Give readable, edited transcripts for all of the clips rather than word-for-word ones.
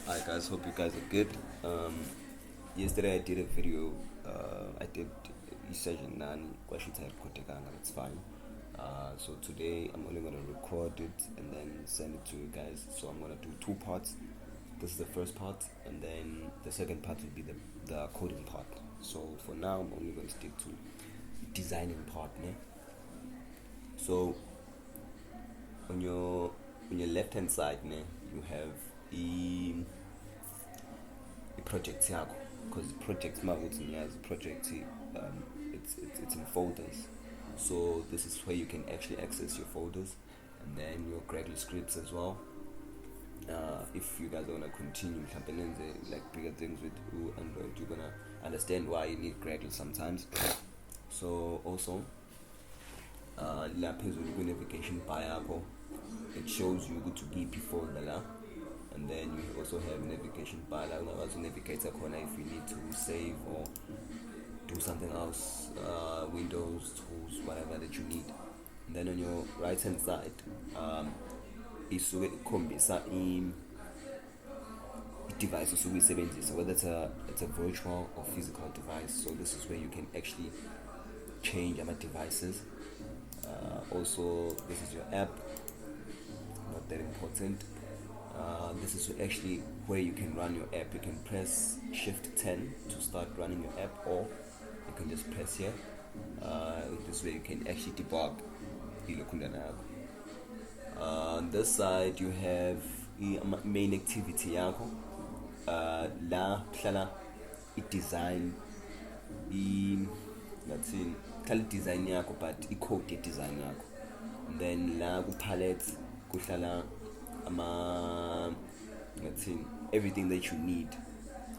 Hi guys, hope you guys are good. Yesterday I did a video. I did session nine question type kotekanga. It's fine. So today I'm only gonna record it and then send it to you guys. So I'm gonna do two parts. This is the first part, and then the second part will be the coding part. So for now, I'm only gonna stick to designing part. Ne? So on your left hand side, ne, you have project yakho, because project makuthi ngiyazi project it's in folders. So this is where you can actually access your folders and then your Gradle scripts as well. If you guys want to continue like bigger things with Android, you're gonna understand why you need Gradle sometimes. So also la phezulu kwi-navigation bar yakho, it shows you to be folder la, and then you also have navigation bar la ungakwazi navigate khona if you need to save or do something else, Windows tools, whatever that you need. And then on your right hand side, isuke ikhombisa device usuke uyisebenzisa, whether it's a virtual or physical device. So this is where you can actually change our devices. Also, this is your app, not that important. This is actually where you can run your app. You can press Shift 10 to start running your app, or you can just press here. This way you can actually debug ilokundana yakho. On this side you have main activity yakho, la hlala i-design design yakho, but i-code design yakho. And then la ku-palette kuhlala everything that you need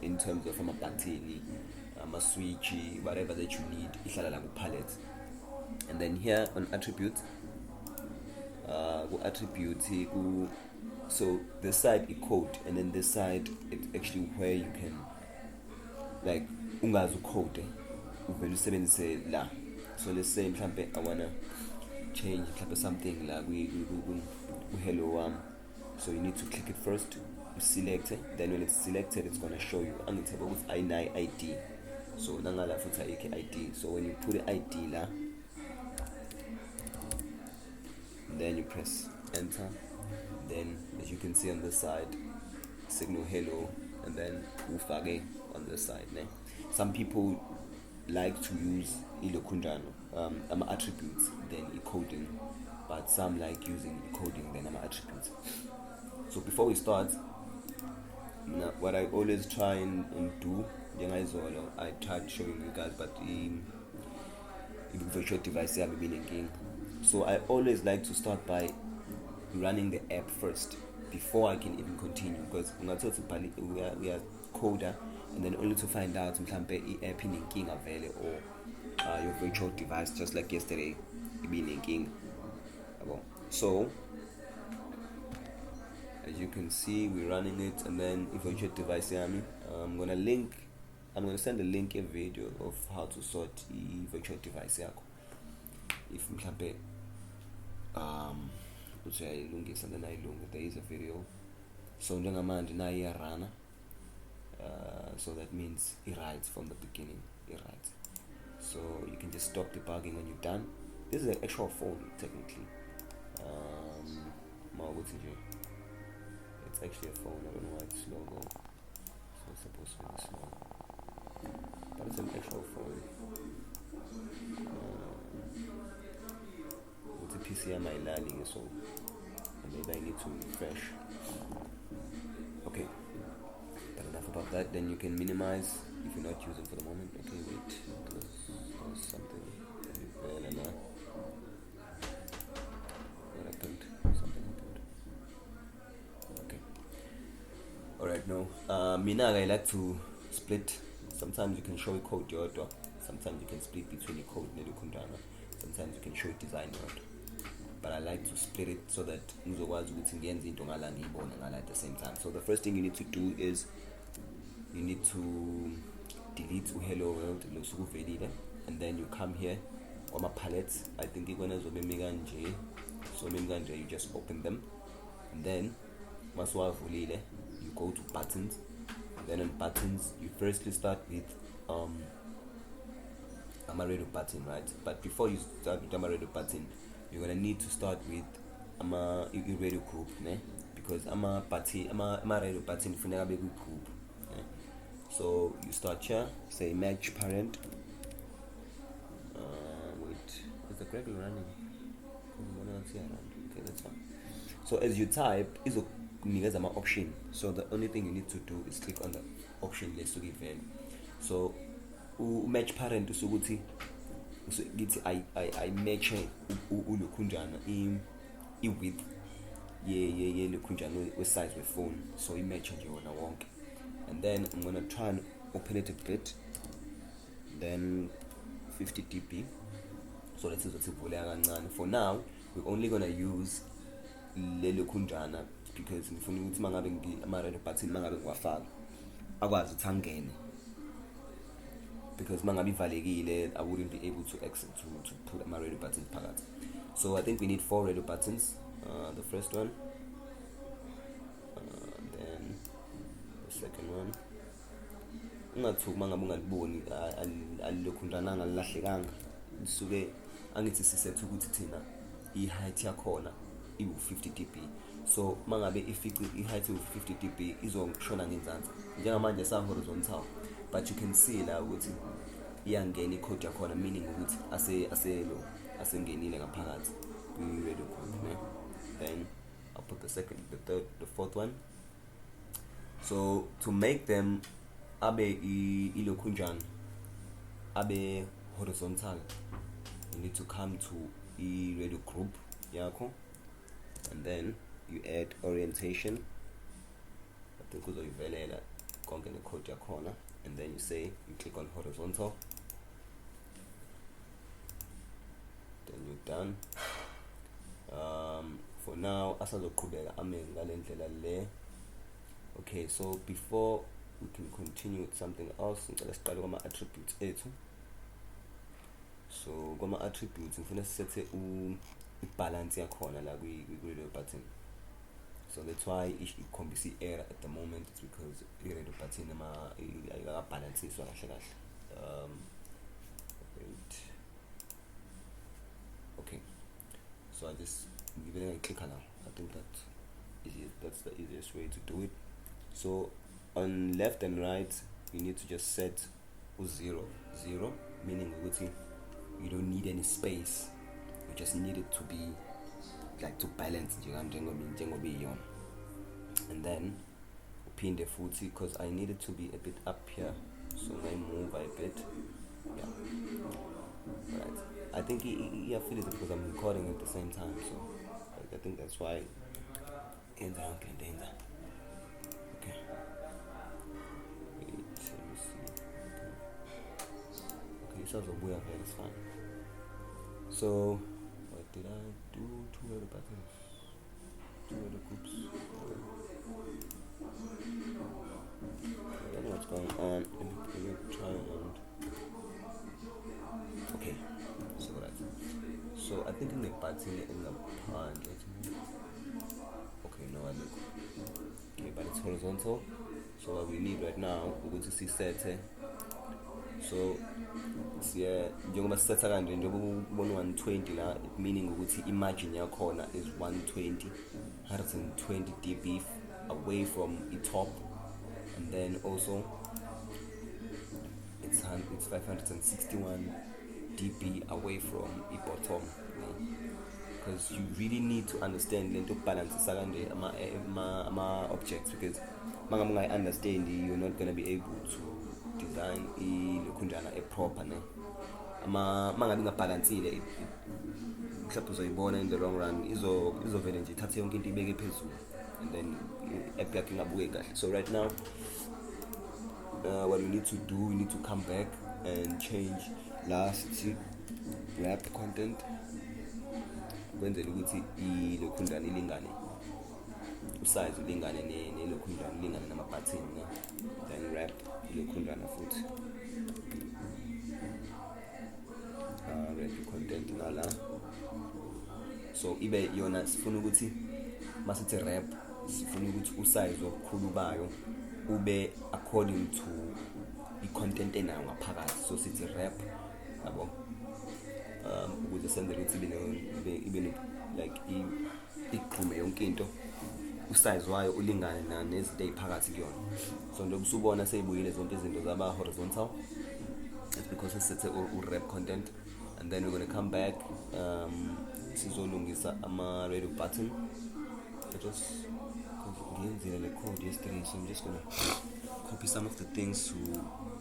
in terms of ama-button, ama-switch, whatever that you need ihlala la ku-palette. And then here on attribute, so this side is code, and then this side it's actually where you can, like, ungazi code uvele usebenzise la. So let's say I wanna change something like we hello so you need to click it first, you select it, then when it's selected it's gonna show you angithaba with ID. So nangala futhi ayikho ID. So when you put the ID la, then you press enter, then as you can see on this side signal hello, and then ufake on this side. Some people like to use attributes then coding, but some like using coding then attributes. So before we start, what I always try and do, I tried showing you guys, but if virtual device have been again. So I always like to start by running the app first before I can even continue, because we are coder, and then only to find out mhlambe i-app inenkinga vele, or your virtual device, just like yesterday, ibinenkinga. So as you can see, we're running it, and then virtual device yami, I'm gonna send a link, a video of how to sort the virtual device yakho. If mhlambe there is a video. So njengamanje nayo iyarana, so that means it writes from the beginning, it writes. So you can just stop debugging when you're done. This is an actual phone technically. It's actually a phone. I don't know why it's slow though. So it's supposed to be slow, but it's an actual phone. It's a PC am I learning, so maybe I need to refresh. Okay, but enough about that. Then you can minimize if you're not using for the moment. Okay, wait, there's something. What happened? Something happened. Okay. Alright, now mina I like to split. Sometimes you can show a code your doc. Sometimes you can split between your code and kundana. Sometimes you can show design mode. But I like to split it so that ngizokwazi ukuthi ngiyenze into ngala ngiyibone ngala at the same time. So the first thing you need to do is you need to delete hello world losuku velile, and then you come here on my palettes. I think you're gonna so you just open them, and then maswavulile, you go to buttons. Then on buttons, you firstly start with radio button, right? But before you start with radio button, you're gonna need to start with radio group, ne? Because radio button funeka be group. Ne? So you start here, say match parent. Wait, is the Gregor running? Okay, that's fine. So as you type, is a option. So the only thing you need to do is click on the option list to give in. So match parent usukuthi ngithi I match ulokhunjana I width ye lokhunjana we size we phone, so I match nje wona wonke. And then I'm going to try and open it a bit, then 50 dp. So let's see for now we're only going to use lelo khunjana because ngifuna ukuthi mangabe ama-radio button mangabe ngiwafaka akwazi ukuthi angene, because mangabe ivalekile I wouldn't be able to exit to put my radio buttons phakathi. So I think we need 4 radio buttons. The first one, then the second one. Ungathuki mangabe ungaliboni alilokhunjana angalahlekanga lisuke angithi sisethe ukuthi thina i-height yakhona iwu-50 dp. So mangabe ifici i-height iwu-50 dp izoshona ngenzansi njengamanje sa-horizontal, but you can see la ukuthi iyangena i-code yakhona, meaning ukuthi asengenile ngaphakathi kwi-radio group. Then I'll put the second, the third, the fourth one. So to make them abe ilokhunjana abe horizontal, you need to come to radio group yakho, and then you add orientation. I think uzoyivelela konke ne-code yakhona, and then you click on horizontal, then you're done. For now asazoqhubeka ame ngale ndlela le. Okay, so before we can continue with something else, let's start with my attributes ethu. So kuma attributes ngifuna sisethe balance yakhona la kwi-radio button. So that's why ikhombisa error at the moment, it's because i-radio button ayikabalansiswa kahle kahle. Wait. Okay, so I just give it a click now. I think that's the easiest way to do it. So on left and right you need to just set 0, meaning you don't need any space, you just need it to be like to balance njengoba. And then pin the footy because I need it to be a bit up here, so I move a bit. Yeah, right. I think I feel it because I'm recording at the same time, so I think that's why. Okay. Wait, let me see. Okay, so it's fine. So what did I do? 2 other buttons, 2 other groups. I don't know what's going on. Let me try and okay. So I think in the button in the pan. Okay, no, I look. Okay, but it's horizontal. So what we need right now, we're going to see set. So njengoba sithatha kanje njengoba 120 la, meaning ukuthi imagine yakhona is 120 dB away from the top, and then also it's 561 dB away from the bottom, because you really need to understand lento balance kanje ama objects, because mangabe ungayi understand you're not going to be able to design ilokhunjana proper ne. Mangabe ingabalansile mhlawumbe uzoyibona in the long run izovele nje ithathe yonke into ibeke phezulu, and then app yakhe ingabuke kahle. So right now what we need to do, we need to come back and change last wrap content kwenzela ukuthi ilokhunjana ilingane, usize ulingane nelokhunjana ulingane nama button ne, then wrap ilokhunjana futhi wrap content nala. So ibe yona sifuna ukuthi masithi wrap sifuna ukuthi usize obukhulu bayo ube according to i-content enayo ngaphakathi, so sithi wrap yabo, ukuze senze ukuthi ibe like igqume yonke into, usize wayo ulingane nezinto eziphakathi kuyona. So njengoba usubona seyibuyile zonke izinto zaba horizontal, it's because sithe u-wrap content, and then we're going to come back sizolungisa ama-radio button. I just ngiyenzile le code yesterday, so I'm just going to copy some of the things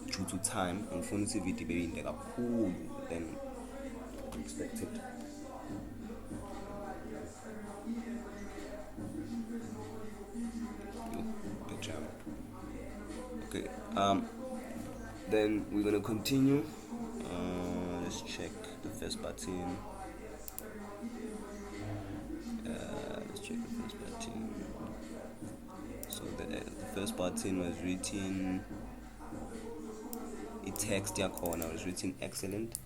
due to time. Ngifuna ukuthi ivideo ibe yinde kakhulu than expected. Good job. Okay, then we're gonna continue. Let's check the first button. Let's check the first button. So the first button was written, text yakhona was written excellent.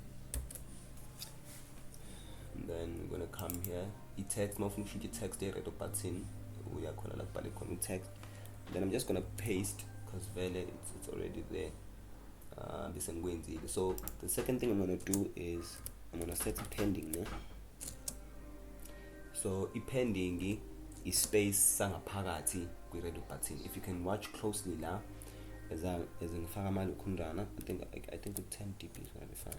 And then we're gonna come here. Text, more function text there, red button. We are gonna like text. Then I'm just gonna paste because it's already there. So the second thing I'm gonna do is I'm gonna set pending. So pending is space sangaphakathi kwi red button. If you can watch closely now, as ngifaka manje ukhundana, I think with 10 dp is gonna be fine.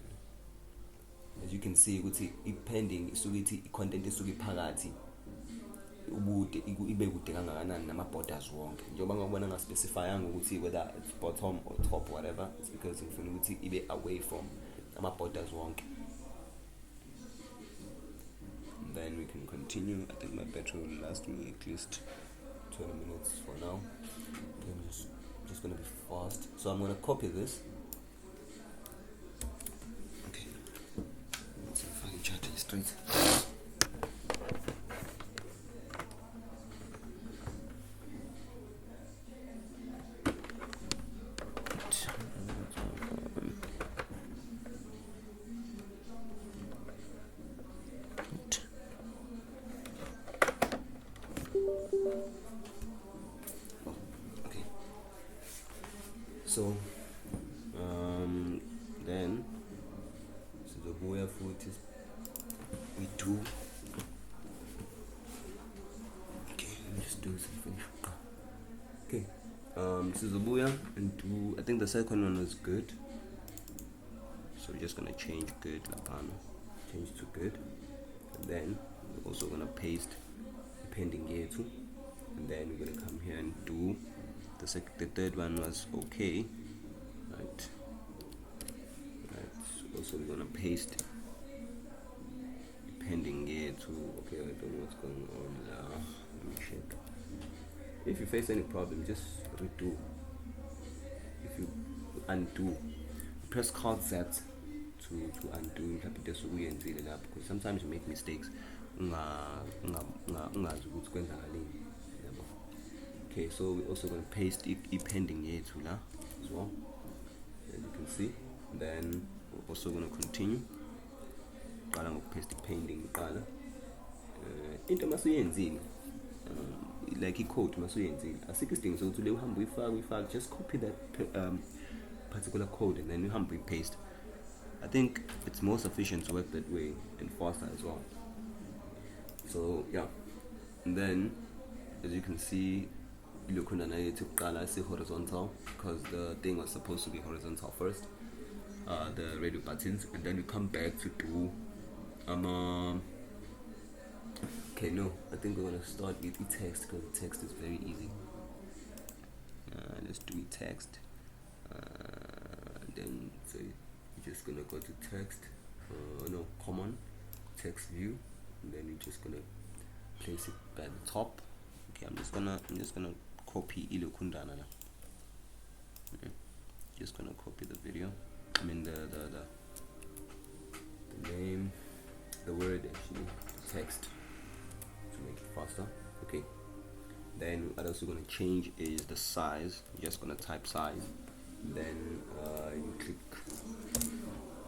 As you can see, ukuthi pending isukithi i-content isuka iphakathi ubude ibe kude kangakanani nama borders wonke. Njengoba ngakubona ngaspecifyanga ukuthi whether it's bottom or top or whatever, it's because ngifuna ukuthi ibe away from ama borders wonke. And then we can continue. I think my battery will last me at least 20 minutes for now. I'm just gonna be fast. So I'm gonna copy this. Okay. Let's see if I can chat it straight. Okay. So then the boya footage we do. Okay, let me just do something. Okay. This is the boya and do. I think the second one was good. So we're just gonna change good lapano. Change to good. And then we're also gonna paste pending here too. And then we're gonna come here and do the third one was okay, right? Also we're gonna paste pending here too. Okay, I don't know what's going on now. Let me check. If you face any problem, just redo. If you undo, press Ctrl Z to undo. Because sometimes you make mistakes. Okay, so we're also going to paste pending here too now as well, as you can see. Then we're also going to continue. Paste pending. Into masuyenzile, like code masuyenzile. Asikho isidingo sokuthi le uhambe uyifake. Just copy that particular code and then you humble paste. I think it's more sufficient to work that way and faster as well. So yeah, and then as you can see, look on I see horizontal because the thing was supposed to be horizontal first, the radio buttons, and then we come back to do okay, no, I think we're gonna start with text because the text is very easy. Let's do text, then so you're just gonna go to text, no, common text view, and then you're just gonna place it by the top. Okay, I'm just gonna copy ilokundana now. Okay. Just gonna copy the video. I mean the name, the word actually, the text to make it faster. Okay. Then what else we're gonna change is the size. You're just gonna type size. Then you click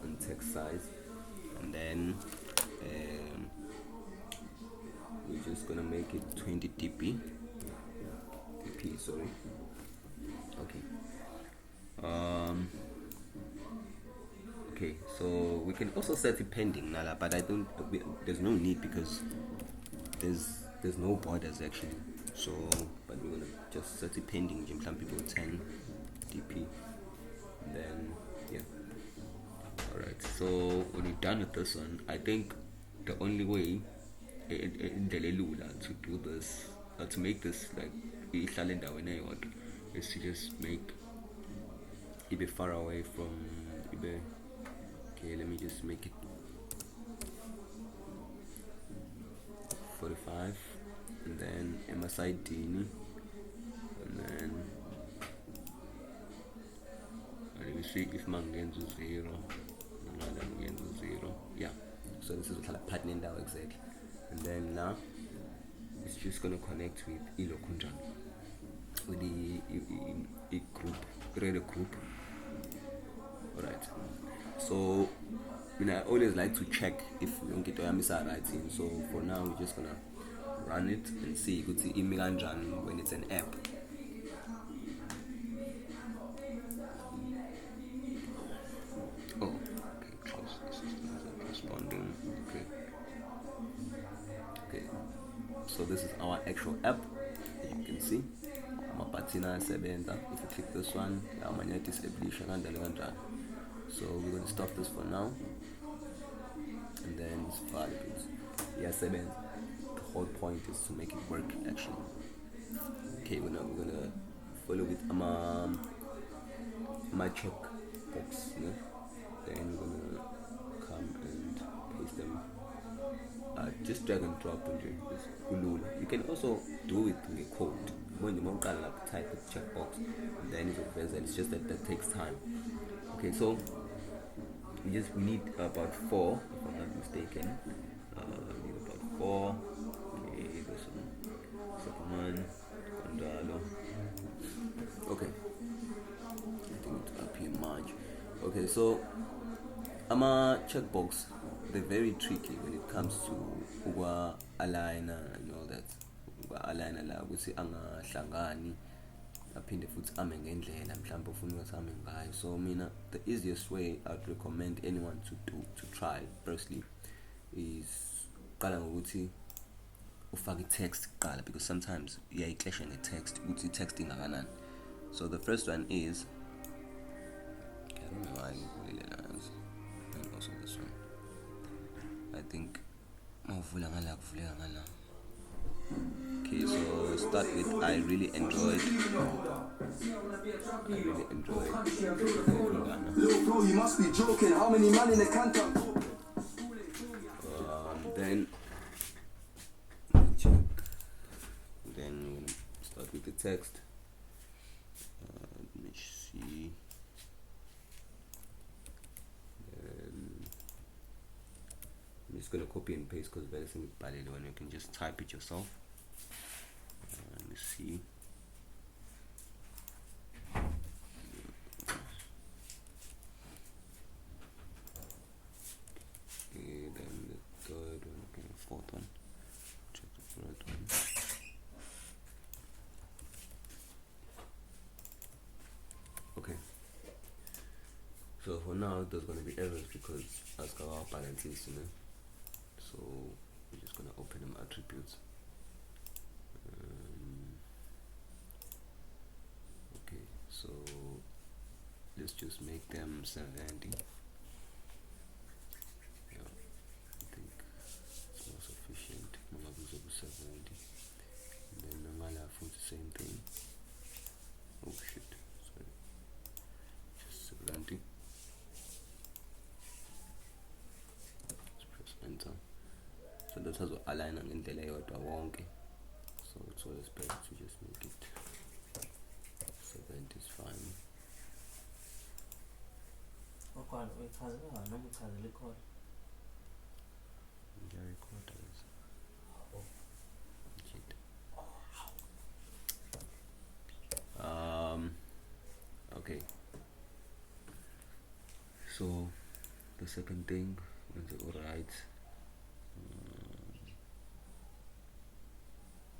on text size, and then we're just gonna make it 20 dp. DP, sorry. Okay. Okay, so we can also set it pending, Nala, but I don't. There's no need because there's no borders actually. So, but we're gonna just set it pending. Some people 10 DP, then yeah. All right. So when you're done with this one, I think the only way in Delelula to do this, to make this like ihlale endaweni eyodwa, is to just make ibe far away from ibe. Okay, let me just make it 45, and then MSI Dini, and then let me see if mangenza 0, another mangenza 0. Yeah, so this is what pattern now exactly, and then now it's just gonna connect with Ilo Kunjan, with the group, create a group. Alright, so I always like to check if we don't get to Yamisa right in. So for now, we're just gonna run it and see. You could see Imiganjan when it's an app. Oh, okay, close. The system isn't responding. Okay. So this is our actual app. As you can see, Mapatina Sebenta. If you click this one, I'm disability and then so we're going to stop this for now, and then it's 5. Yeah, 7. The whole point is to make it work actually. Okay, we're gonna follow with my check box, you know? Then we're gonna come and paste them. Just drag and drop on you. You can also do it with a code. When you want to type a checkbox, then it's just that takes time. Okay, so we need about 4, if I'm not mistaken. We need about 4. Okay, this one, second one, Gondalo. Okay, I think it's up here, March. Okay, so checkbox, they're very tricky when it comes to aligner and all that. Aligner la ukuthi angahlangani aphinde futhi ame ngendlela mhlawumbe ufuna ukuthi ame ngayo. So mina, the easiest way I'd recommend anyone to try firstly is qala ngokuthi ufake text qala, because sometimes iyayiclasha ngetext ukuthi text ingakanani. So the first one is, okay, I don't know why and also this one, I think mawuvula ngala kuvuleka ngala. Okay, so start with I really enjoyed. Little you must be joking. How many man in the canter? Then let me check. Then start with the text. Let me see. I'm just gonna copy and paste because very simple when you can just type it yourself. Let me see. Okay, then the third one, okay, fourth one. Check the third one. Okay. So for now, there's gonna be errors because that's our balances, you know. So we're just gonna open them attributes. Okay, so let's just make them 70. Yeah, I think it's more sufficient. 70. And then Namala for the same thing. Oh shit, sorry. Just 70. Let's press enter. So that has to align ngendlela eyodwa wonke. So it's always better to just make it 70 is fine. Okay, okay. So the second thing, alright.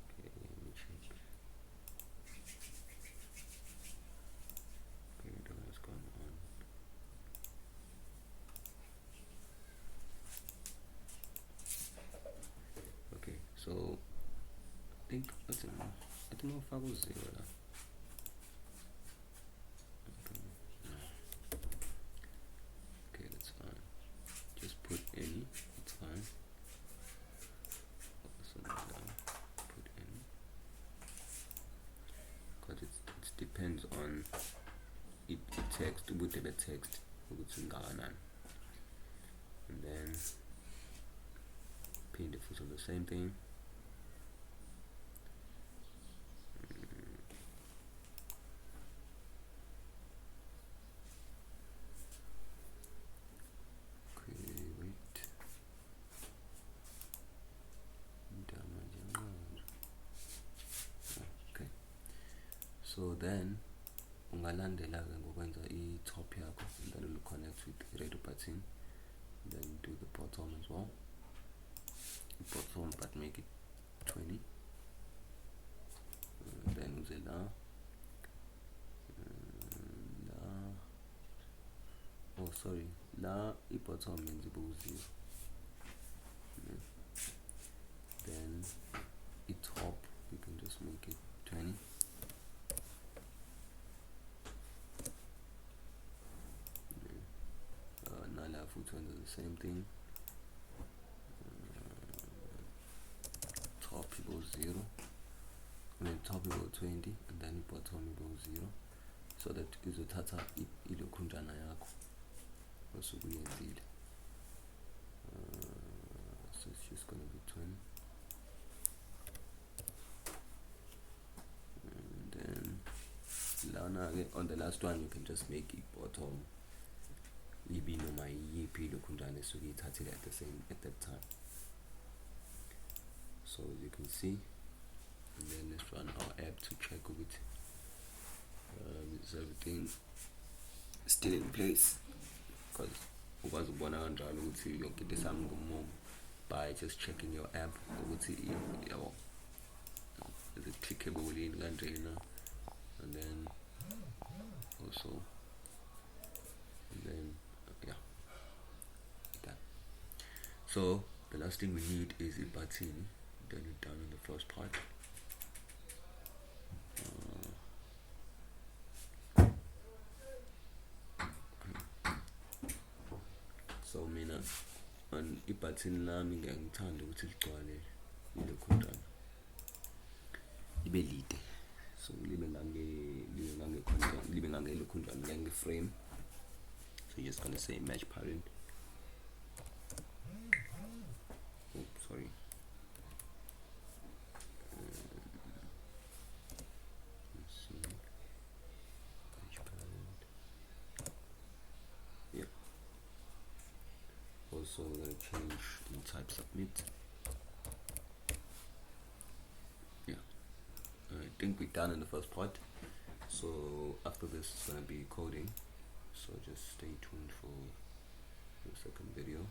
Okay, let me check. Uthi mawufaka u-0 la. Okay, that's fine. Just put any, it's fine. So now put any. Because it depends on it text, ubude be-text ukuthi ungakanani. And then paint the foot of the same thing. Okay, so then ungalandela ke ngokwenza i-top yakho, and then we'll connect with the radio button, and then do the bottom as well. Bottom, but make it 20. Then uze la, oh sorry, la i-bottom means ibu-0. Then i-top, you can just make it 20. Nala futhi wenza the same thing. Top equals 0, and then top equals 20, and then bottom equals 0, so that izothatha ilokhunjana yakho osuke uyenzile. So it's just gonna be 20, and then lana on the last one you can just make it bottom ibe noma yiphi ilokhunjana esuke ithathile at that time. So as you can see, and then let's run our app to check with is everything still in place, because ukwazi ukubona kanjalo ukuthi yonke into esami ngomumo by just checking your app ukuthi yabo is it clickable in kanjena, and then also, and then yeah, done. So the last thing we need is a button. Then we're done in the first part. So mina on ibutton lami ngiyangithanda ukuthi ligcwale ilokhunjana libe lide, so libe ngangelokhunjana ngange-frame. So you're just gonna say match parent. Oops, sorry. Also we're going to change in type submit. Yeah, I think we're done in the first part, so after this it's going to be coding, so just stay tuned for the second video.